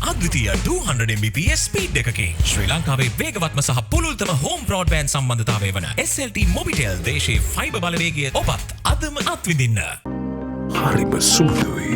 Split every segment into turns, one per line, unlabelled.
අද්විතීය 200 Mbps speed එකකින් ශ්‍රී ලංකාවේ වේගවත්ම සහ පුළුල්තම හෝම් බ්‍රෝඩ්බෑන්ඩ් සම්බන්ධතාවය වන SLT මොබිටෙල් දේශීය ෆයිබර් බලවේගය ඔබත් අදම අත්විඳින්න.
හරිම සුදුයි.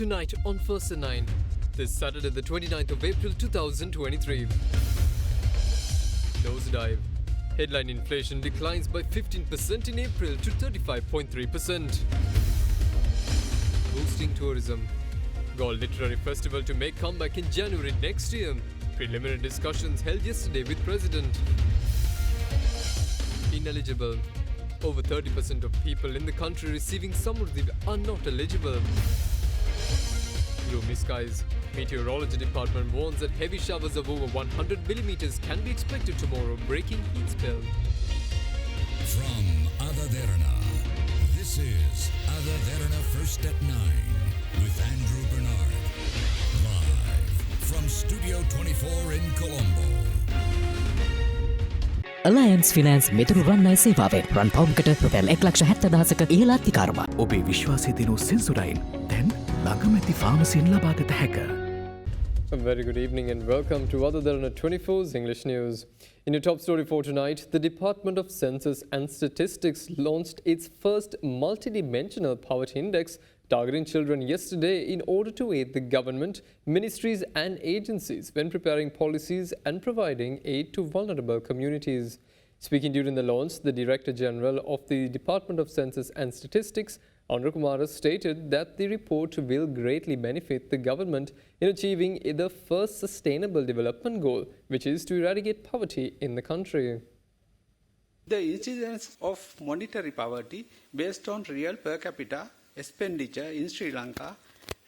Tonight on First and 9, this Saturday the 29th of April 2023. Nosedive. Headline inflation declines by 15% in April to 35.3%. Boosting tourism. Galle Literary Festival to make comeback in January next year. Preliminary discussions held yesterday with President. Ineligible. Over 30% of people in the country receiving Samruddhi are not eligible. Gloomy skies. Meteorology department warns that heavy showers of over 100 millimeters can be expected tomorrow, breaking heat spell.
From AdaDerana, this is AdaDerana First at 9 with Andrew Bernard. Live from Studio 24 in Colombo.
Alliance Finance මෙතුරු රන්නයි සේවාවෙන් රන් පවුම්කට රුපියල් 1,70,000ක ඉහළ අධිකාරම.
ඔබේ විශ්වාසය දිනු සෙන්සුරයින් දැන් ළඟමැති ෆාමසියෙන් ලබාගත හැක.
A very good evening and welcome to AdaDerana 24's English News. In your top story for tonight, the Department of Census and Statistics launched its first multidimensional poverty index targeting children yesterday in order to aid the government, ministries and agencies when preparing policies and providing aid to vulnerable communities. Speaking during the launch, the Director General of the Department of Census and Statistics, Andra Kumara, stated that the report will greatly benefit the government in achieving the first sustainable development goal, which is to eradicate poverty in the country.
The incidence of monetary poverty based on real per capita expenditure in Sri Lanka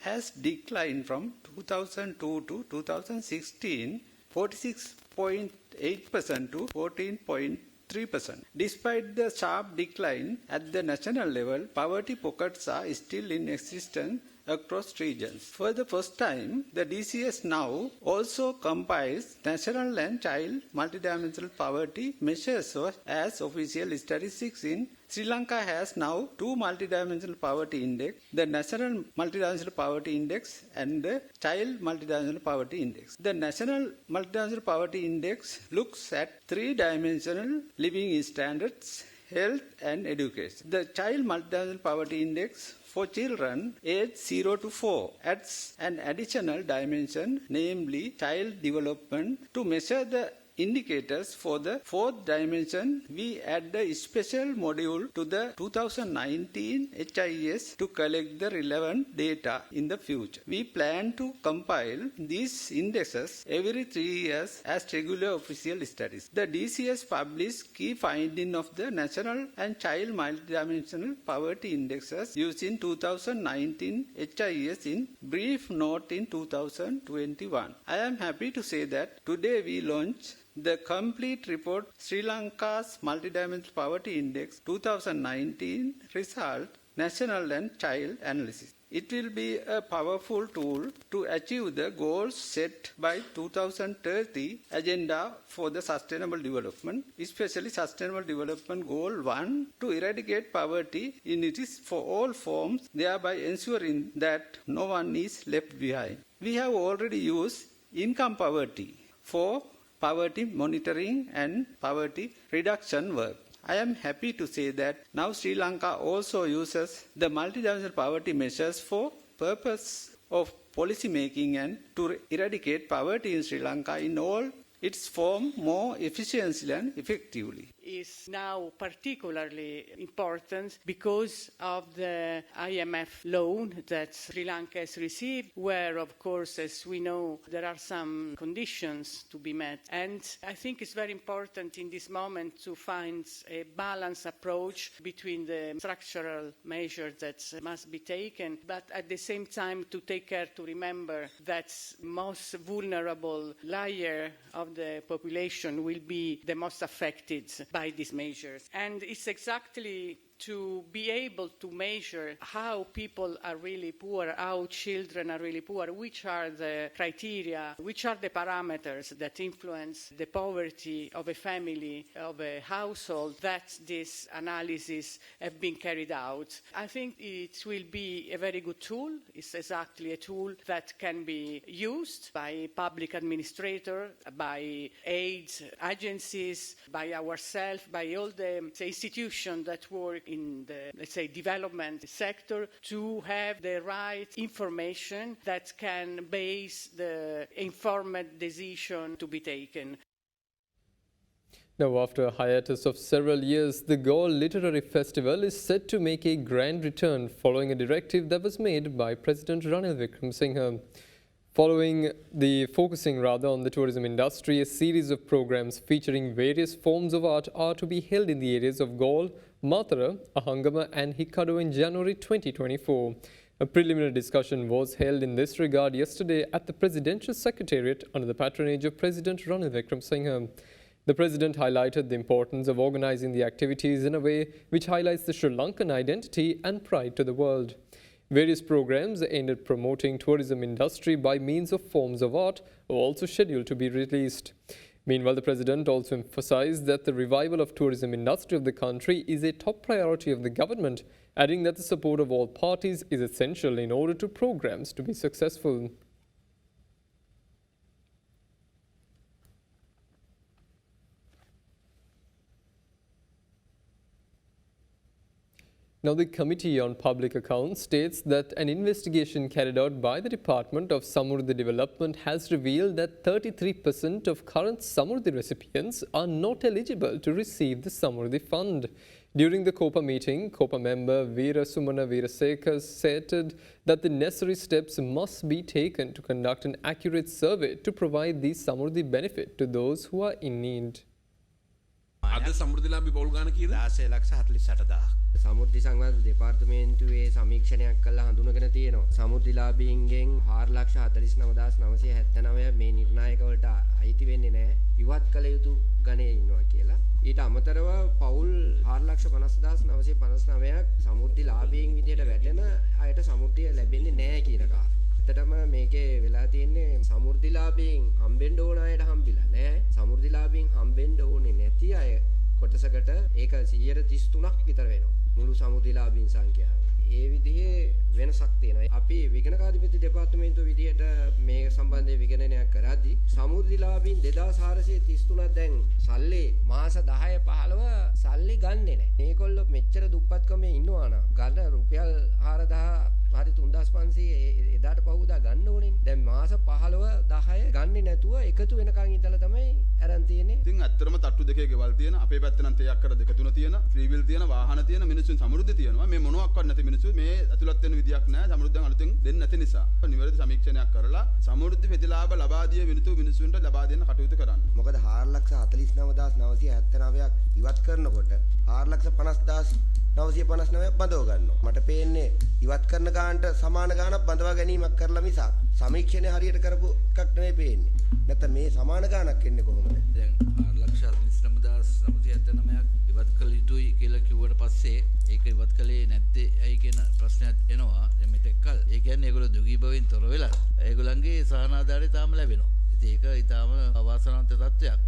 has declined from 2002 to 2016, 46.8% to 14.3%. Despite the sharp decline at the national level, poverty pockets are still in existence across regions. For the first time, the DCS now also compiles national and child multidimensional poverty measures as official statistics in Sri Lanka has now two multidimensional poverty index, the National Multidimensional Poverty Index and the Child Multidimensional Poverty Index. The National Multidimensional Poverty Index looks at three-dimensional living standards, health and education. The Child Multidimensional Poverty Index for children aged 0 to 4 adds an additional dimension, namely child development, to measure the indicators for the fourth dimension. We add a special module to the 2019 HIS to collect the relevant data in the future. We plan to compile these indexes every 3 years as regular official studies. The DCS published key findings of the national and child multidimensional poverty indexes used in 2019 HIS in brief note in 2021. I am happy to say that today we launch the complete report, Sri Lanka's Multidimensional Poverty Index 2019 result, national and child analysis. It will be a powerful tool to achieve the goals set by 2030 agenda for the sustainable development, especially sustainable development goal 1 to eradicate poverty in its for all forms, thereby ensuring that no one is left behind. We have already used income poverty for poverty monitoring and poverty reduction work. I am happy to say that now Sri Lanka also uses the multidimensional poverty measures for purpose of policy making and to eradicate poverty in Sri Lanka in all its form more efficiently and effectively.
Is now particularly important because of the IMF loan that Sri Lanka has received, where, of course, as we know, there are some conditions to be met. And I think it's very important in this moment to find a balanced approach between the structural measures that must be taken, but at the same time to take care to remember that most vulnerable layer of of the population will be the most affected by these measures. And it's exactly to be able to measure how people are really poor, how children are really poor, which are the criteria, which are the parameters that influence the poverty of a family, of a household, that this analysis have been carried out. I think it will be a very good tool. It's exactly a tool that can be used by public administrators, by aid agencies, by ourselves, by all the institutions that work in the, let's say, development sector, to have the right information that can base the informed decision to be taken.
Now, after a hiatus of several years, the Galle Literary Festival is set to make a grand return following a directive that was made by President Ranil Wickremesinghe. Focusing on the tourism industry, a series of programs featuring various forms of art are to be held in the areas of Galle, Matara, Ahangama and Hikkaru in January 2024. A preliminary discussion was held in this regard yesterday at the Presidential Secretariat under the patronage of President Ranil Wickremesinghe. The President highlighted the importance of organizing the activities in a way which highlights the Sri Lankan identity and pride to the world. Various programs aimed at promoting tourism industry by means of forms of art are also scheduled to be released. Meanwhile, the President also emphasized that the revival of tourism industry of the country is a top priority of the government, adding that the support of all parties is essential in order to programs to be successful. Now, the Committee on Public Accounts states that an investigation carried out by the Department of Samurdhi Development has revealed that 33% of current Samurdhi recipients are not eligible to receive the Samurdhi Fund. During the COPA meeting, COPA member Veera Sumana Veerasekar stated that the necessary steps must be taken to conduct an accurate survey to provide the Samurdhi benefit to those who are in need.
සමුද්‍රි සංවර්ධන දෙපාර්තමේන්තුවේ සමීක්ෂණයක් කළා හඳුනගෙන තියෙනවා. සමුද්‍රලාභීන්ගෙන් 4,49,979 මේ නිර්ණායක වලට අයිති වෙන්නේ නැහැ. ඉවත් කළ යුතු ගණයේ ඉන්නවා කියලා. ඊට අමතරව පවුල් 4,50,959ක් සමුද්‍රලාභීන් විදියට වැටෙන අයට සමුද්‍රය ලැබෙන්නේ නැහැ කියන කාරණා. ඇත්තටම මේකේ වෙලා තියෙන්නේ සමුද්‍රලාභීන් හම්බෙන්න ඕන අයට හම්බෙලා නැහැ. සමුද්‍රලාභීන් හම්බෙන්න ඕනේ නැති අය කොටසකට ඒක 133ක් විතර වෙනවා. මුළු සමුද්‍රලාභීන් සංඛ්‍යාව. ඒ විදිහේ වෙනසක් තියෙනවා. අපි විගණකාධිපති දෙපාර්තමේන්තුව විදිහට මේ සම්බන්ධයෙන් විගණනයක් කරද්දී සමුද්‍රලාභීන් 2433ක් දැන් සල්ලි මාස 10 15 සල්ලි ගන්නෙ නැහැ. මේගොල්ලෝ මෙච්චර දුප්පත්කමේ ඉන්නවා නම් ගන්න රුපියල් 4000 හරි 3500 එදාට පහුවදා ගන්න ඕනේ. දැන් මාස 15 10 ගන්නෙ නැතුව එකතු වෙනකන් ඉඳලා තමයි අරන් තියෙන්නේ.
ඉතින් ඇත්තටම තට්ටු දෙකේ ගෙවල් තියෙන අපේ පැත්තේ නම් තේ අක්කර දෙක තුන තියෙන ෆ්‍රී විල් තියෙන වාහන තියෙන මිනිස්සුන් සමෘද්ධි තියෙනවා. මේ මොනවාක්වත් නැති මිනිස්සු මේ ඇතුළත් වෙන විදියක් නැහැ. සමෘද්ධියෙන් අලුතෙන් දෙන්න නැති නිසා. නිවැරදි සමීක්ෂණයක් කරලා සමෘද්ධි ප්‍රතිලාභ ලබා දිය මිනිස්සුන්ට ලබා දෙන්න කටයුතු කරන්න.
මොකද 4,49,979ක් ඉවත් කරනකොට 4,50,959ක් බඳව ගන්නවා. මට පේන්නේ ඉවත් කරන ගානට සමාන ගානක් බඳවා ගැනීමක් කරලා මිසක් සමීක්ෂණය හරියට කරපු එකක් නෙවෙයි පේන්නේ. නැත්නම් මේ සමාන ගානක් එන්නේ කොහොමද?
දැන් 4,49,979ක් ඉවත් කළ යුතුයි කියලා කිව්වට පස්සේ ඒක ඉවත් කළේ නැත්තේ ඇයි කියන ප්‍රශ්නයක් එනවා. දැන් මෙතෙක් කල ඒ කියන්නේ ඒගොල්ලෝ දුගී භවෙන් තොර වෙලා ඒගොල්ලන්ගේ සහනාධාරය තාම ලැබෙනවා. ඉතින් ඒක ඊටාම අවාසනාවන්ත තත්ත්වයක්.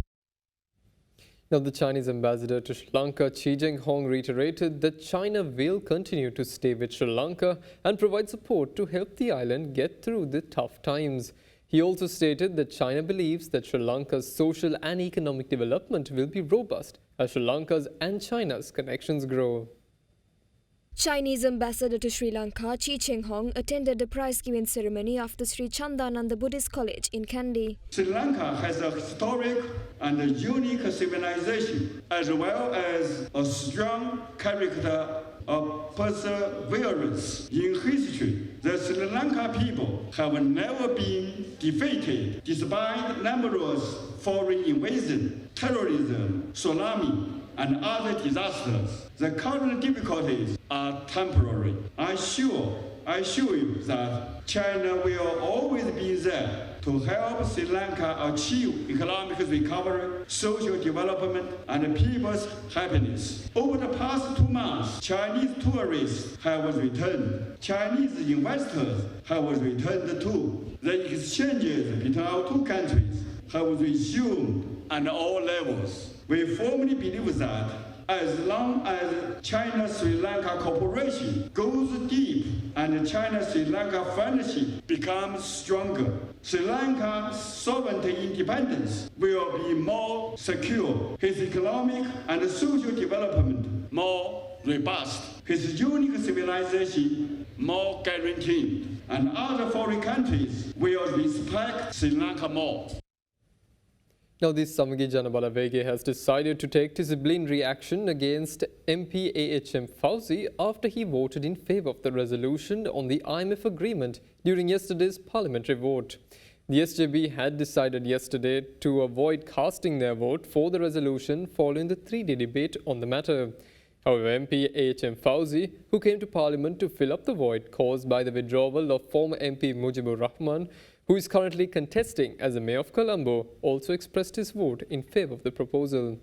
Now, the Chinese ambassador to Sri Lanka, Chi Hong, reiterated that China will continue to stay with Sri Lanka and provide support to help the island get through the tough times. He also stated that China believes that Sri Lanka's social and economic development will be robust as Sri Lanka's and China's connections grow.
Chinese ambassador to Sri Lanka, Chi Hong, attended the prize-giving ceremony of the Sri Chandananda Buddhist College in Kandy.
Sri Lanka has a historic and a unique civilization, as well as a strong character of perseverance. In history, the Sri Lanka people have never been defeated despite numerous foreign invasions, terrorism, tsunami, and other disasters. The current difficulties are temporary. I assure you that China will always be there to help Sri Lanka achieve economic recovery, social development, and people's happiness. Over the past 2 months, Chinese tourists have returned. Chinese investors have returned too. The exchanges between our two countries have resumed at all levels. We firmly believe that as long as China-Sri Lanka cooperation goes deep and China-Sri Lanka friendship becomes stronger, Sri Lanka's sovereignty independence will be more secure, his economic and social development more robust, his unique civilization more guaranteed, and other foreign countries will respect Sri Lanka more.
Now, the Samagi Janabalawege has decided to take disciplinary action against MP AHM Fauzi after he voted in favour of the resolution on the IMF agreement during yesterday's parliamentary vote. The SJB had decided yesterday to avoid casting their vote for the resolution following the 3-day debate on the matter. However, MP AHM Fauzi, who came to Parliament to fill up the void caused by the withdrawal of former MP Mujibur Rahman, who is currently contesting as the Mayor of Colombo, also expressed his vote in favour of the proposal.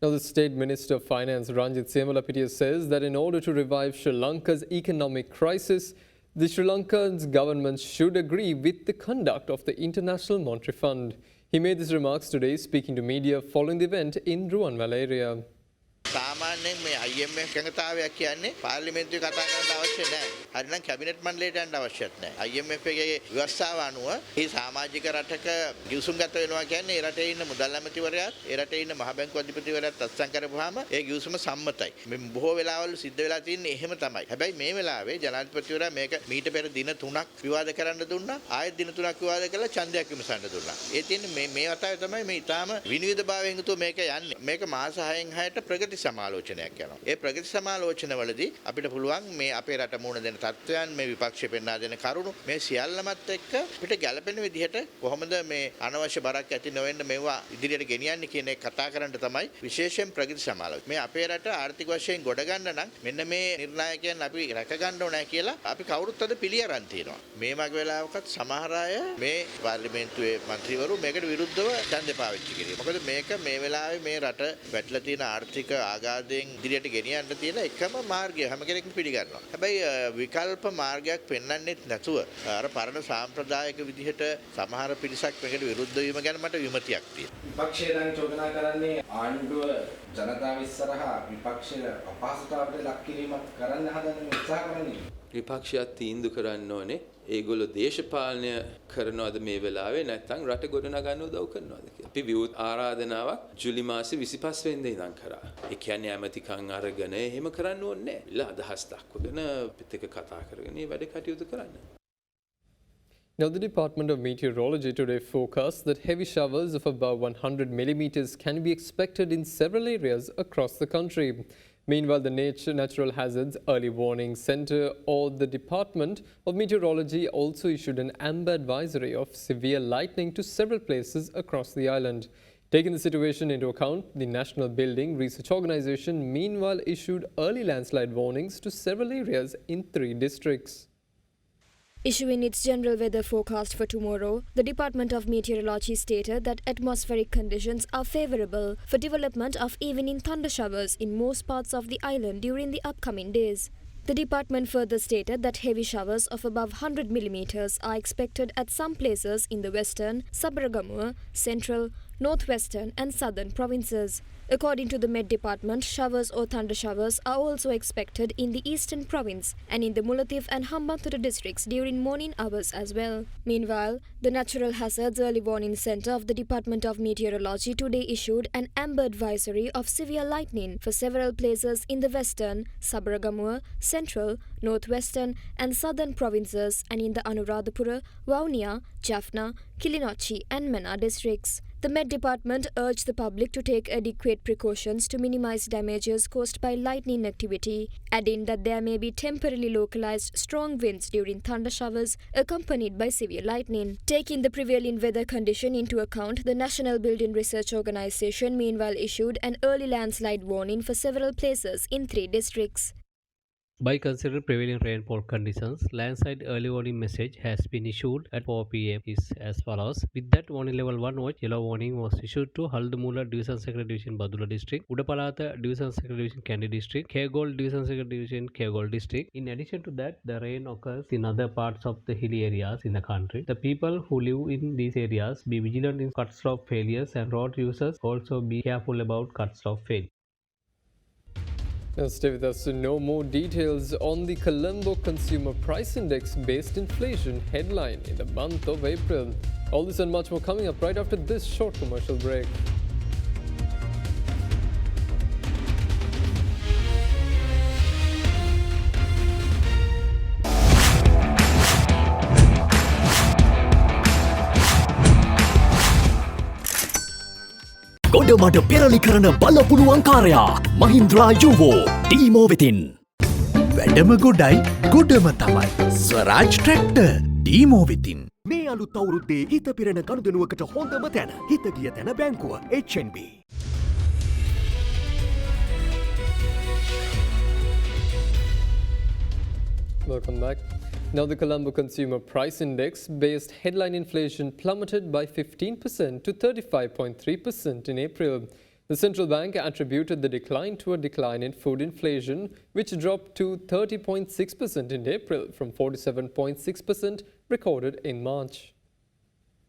Now, the State Minister of Finance Ranjit Semalapitiya says that in order to revive Sri Lanka's economic crisis, the Sri Lankan government should agree with the conduct of the International Monetary Fund. He made these remarks today speaking to media following the event in Ruanwala area.
සාමාන්‍යයෙන් මේ IMF එකඟතාවයක් කියන්නේ පාර්ලිමේන්තුවේ කතා කරන්න අවශ්‍ය නැහැ. හරිනම් cabinet මණ්ඩලයට යන්න අවශ්‍යත් නැහැ. IMF එකේ ව්‍යවස්ථාව අනුව මේ සමාජික රටක ගිවිසුම් ගත වෙනවා කියන්නේ ඒ රටේ ඉන්න මුදල් ඇමතිවරයාත් ඒ රටේ ඉන්න මහ බැංකු අධිපතිවරයාත් අත්සන් කරපුවාම ඒ ගිවිසුම සම්මතයි. මේ බොහෝ වෙලාවල් සිද්ධ වෙලා තියෙන්නේ එහෙම තමයි. හැබැයි මේ වෙලාවේ ජනාධිපතිවරයා මේක මීට පෙර දින 3ක් විවාද කරන්න දුන්නා. ආයෙත් දින 3ක් විවාද කළා ඡන්දයක් විමසන්න දුන්නා. ඒ තියෙන්නේ මේ වතාවේ තමයි මේ ඊටාම විනිවිදභාවයෙන් යුතුව මේක යන්නේ. මේක මාස 6න් 6ට ප්‍රගති සමාලෝචනයක් යනවා. ඒ ප්‍රගති සමාලෝචනවලදී අපිට පුළුවන් මේ අපේ රට මුණ දෙන තත්ත්වයන් මේ විපක්ෂය පෙන්වා දෙන කරුණු මේ සියල්ලමත් එක්ක අපිට ගැළපෙන විදිහට කොහොමද මේ අනවශ්‍ය බරක් ඇති නොවෙන්න මේවා ඉදිරියට ගෙනියන්නේ කියන එක කතා කරන්න තමයි විශේෂයෙන් ප්‍රගති සමාලෝචන. මේ අපේ රට ආර්ථික වශයෙන් ගොඩ ගන්න නම් මෙන්න මේ නිර්ණායකයන් අපි රැක ගන්න ඕනේ කියලා අපි කවුරුත් අද පිළි අරන් තියෙනවා. මේ වගේ වෙලාවකත් සමහර අය මේ පාර්ලිමේන්තුවේ മന്ത്രിවරු මේකට විරුද්ධව ඡන්දය පාවිච්චි කිරීම. මොකද මේක මේ වෙලාවේ මේ රට වැටලා තියෙන ආර්ථික ආඝාතයෙන් ඉදිරියට ගෙනියන්න තියෙන එකම මාර්ගය හැම කෙනෙක්ම පිළිගන්නවා. හැබැයි විකල්ප මාර්ගයක් පෙන්වන්නෙත් නැතුව අර පරණ සාම්ප්‍රදායික විදිහට සමහර පිරිසක් මේකට විරුද්ධ වීම ගැන මට විමතියක් තියෙනවා.
විපක්ෂය දැන් චෝදනා කරන්නේ ආණ්ඩුව ජනතාව ඉස්සරහා විපක්ෂය අපහසුතාවයට ලක් කිරීමක් කරන්න හදන උත්සාහ කරන්නේ.
විපක්ෂයත් තීන්දුව කරන්න ඕනේ ඒගොල්ලෝ දේශපාලනය කරනවද මේ වෙලාවේ නැත්නම් රට ගොඩනගන්න උදව් කරනවද කියලා. අපි විවෘත ආරාධනාවක් ජූලි මාසේ 25 වෙනිදා ඉඳන් කරා. ඒ කියන්නේ ඇමතිකම් අරගෙන එහෙම කරන්න ඕනේ නැහැ. අදහස් දක්වගෙන පිට එක කතා කරගෙන මේ වැඩ කටයුතු කරන්න.
Now, the Department of Meteorology today forecasts that heavy showers of about 100 millimeters can be expected in several areas across the country. Meanwhile, the Natural Hazards Early Warning Centre or the Department of Meteorology also issued an amber advisory of severe lightning to several places across the island. Taking the situation into account, the National Building Research Organisation meanwhile issued early landslide warnings to several areas in 3 districts.
Issuing its general weather forecast for tomorrow, the Department of Meteorology stated that atmospheric conditions are favourable for development of evening thunder showers in most parts of the island during the upcoming days. The department further stated that heavy showers of above 100 millimeters are expected at some places in the western, Sabaragamuwa, central, northwestern and southern provinces. According to the Met Department, showers or thunder showers are also expected in the eastern province and in the Mullatif and Hambantota districts during morning hours as well. Meanwhile, the Natural Hazards Early Warning Centre of the Department of Meteorology today issued an amber advisory of severe lightning for several places in the western, Sabaragamuwa, central, northwestern and southern provinces and in the Anuradhapura, Vavuniya, Jaffna, Kilinochchi and Mena districts. The Met Department urged the public to take adequate precautions to minimize damages caused by lightning activity, adding that there may be temporarily localized strong winds during thunder showers accompanied by severe lightning. Taking the prevailing weather condition into account, the National Building Research Organization meanwhile issued an early landslide warning for several places in 3 districts.
By considering prevailing rainfall conditions, landslide early warning message has been issued at 4 p.m. is as follows. With that warning level 1 watch, yellow warning was issued to Haldamulla Division Secretary Division Badula District, Udapalata Division Secretary Division Kandy District, Kegol Division Secretary Division Kegol District. In addition to that, the rain occurs in other parts of the hilly areas in the country. The people who live in these areas be vigilant in cut slope failures, and road users also be careful about cut slope failure.
Now stay with us to know more details on the Colombo Consumer Price Index based inflation headline in the month of April. All this and much more coming up right after this short commercial break.
ගොඩමඩ පෙරලි කරන බලපුළුවන්කාරයා මහින්ද්‍රා යුවෝ ටීමෝ වෙතින්. වැඩම ගොඩයි ගොඩම තමයි ස්වරාජ් tractor ටීමෝ වෙතින්. මේ අලුත් අවුරුද්දේ හිත පිරෙන ගනුදෙනුවකට හොඳම තැන හිත ගිය තැන බැංකුව HNB.
Welcome back. Now, the Colombo Consumer Price Index based headline inflation plummeted by 15% to 35.3% in April. The central bank attributed the decline to a decline in food inflation, which dropped to 30.6% in April from 47.6% recorded in March.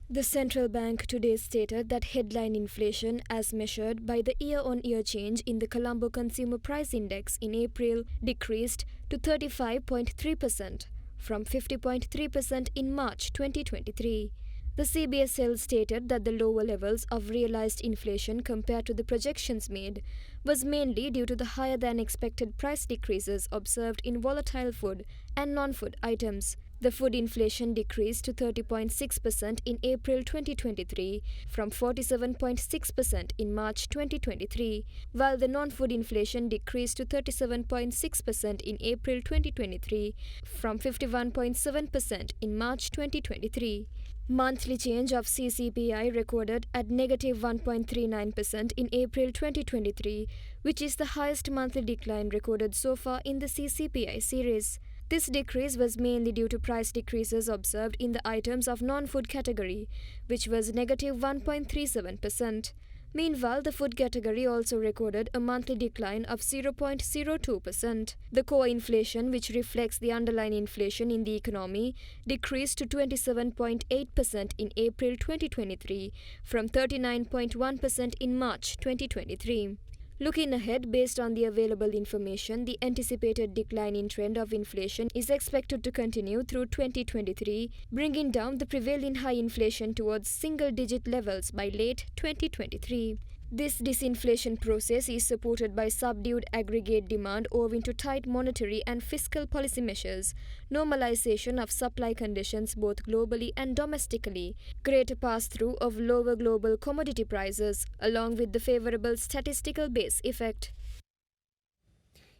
The central bank today stated that headline inflation, as measured by the year-on-year change in the Colombo Consumer Price Index in April, decreased to 35.3%. from 50.3% in March 2023. The CBSL stated that the lower levels of realized inflation compared to the projections made was mainly due to the higher than expected price decreases observed in volatile food and non-food items. The food inflation decreased to 30.6% in April 2023 from 47.6% in March 2023, while the non-food inflation decreased to 37.6% in April 2023 from 51.7% in March 2023. Monthly change of CCPI recorded at negative 1.39% in April 2023, which is the highest monthly decline recorded so far in the CCPI series. This decrease was mainly due to price decreases observed in the items of non-food category, which was negative 1.37%. Meanwhile, the food category also recorded a monthly decline of 0.02%. The core inflation, which reflects the underlying inflation in the economy, decreased to 27.8% in April 2023 from 39.1% in March 2023. Looking ahead, based on the available information, the anticipated declining trend of inflation is expected to continue through 2023, bringing down the prevailing high inflation towards single-digit levels by late 2023. This disinflation process is supported by subdued aggregate demand owing to tight monetary and fiscal policy measures, normalization of supply conditions both globally and domestically, greater pass-through of lower global commodity prices, along with the favorable statistical base effect.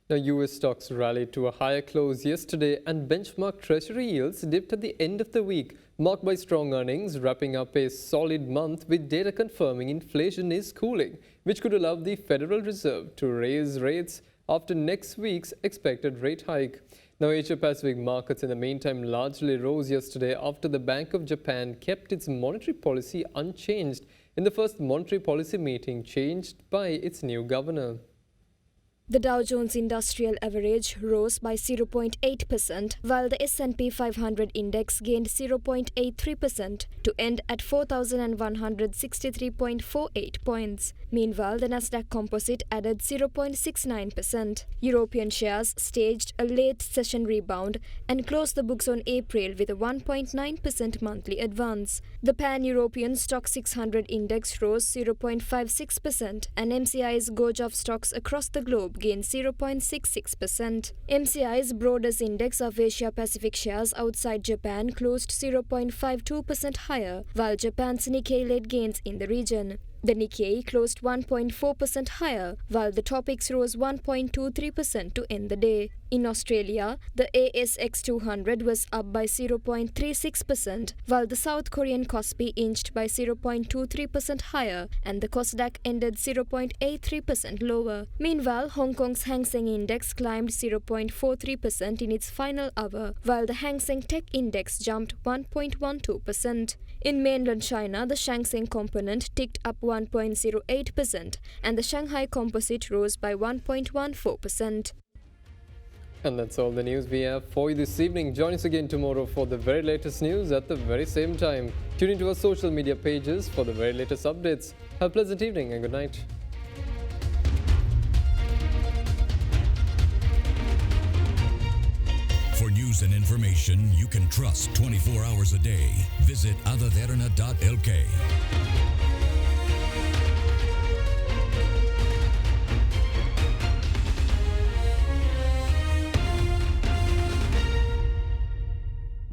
Now, US stocks rallied to a higher close yesterday and benchmark treasury yields dipped at the end of the week, marked by strong earnings, wrapping up a solid month with data confirming inflation is cooling, which could allow the Federal Reserve to raise rates after next week's expected rate hike. Now, Asia-Pacific markets in the meantime largely rose yesterday after the Bank of Japan kept its monetary policy unchanged in the first monetary policy meeting changed by its new governor.
The Dow Jones Industrial Average rose by 0.8%, while the S&P 500 index gained 0.83% to end at 4,163.48 points. Meanwhile, the Nasdaq Composite added 0.69%. European shares staged a late session rebound and closed the books on April with a 1.9% monthly advance. The Pan-European Stock 600 index rose 0.56% and MCI's gauge of stocks across the globe gained 0.66%. MCI's broadest index of Asia-Pacific shares outside Japan closed 0.52% higher, while Japan's Nikkei led gains in the region. The Nikkei closed 1.4% higher, while the Topix rose 1.23% to end the day. In Australia, the ASX 200 was up by 0.36%, while the South Korean Kospi inched by 0.23% higher, and the Kosdaq ended 0.83% lower. Meanwhile, Hong Kong's Hang Seng Index climbed 0.43% in its final hour, while the Hang Seng Tech Index jumped 1.12%. In mainland China, the Shang Seng component ticked up 1.08% and the Shanghai Composite rose by 1.14%.
And that's all the news we have for you this evening. Join us again tomorrow for the very latest news at the very same time. Tune into our social media pages for the very latest updates. Have a pleasant evening and good night.
For news and information you can trust 24 hours a day, visit AdaDerana.lk.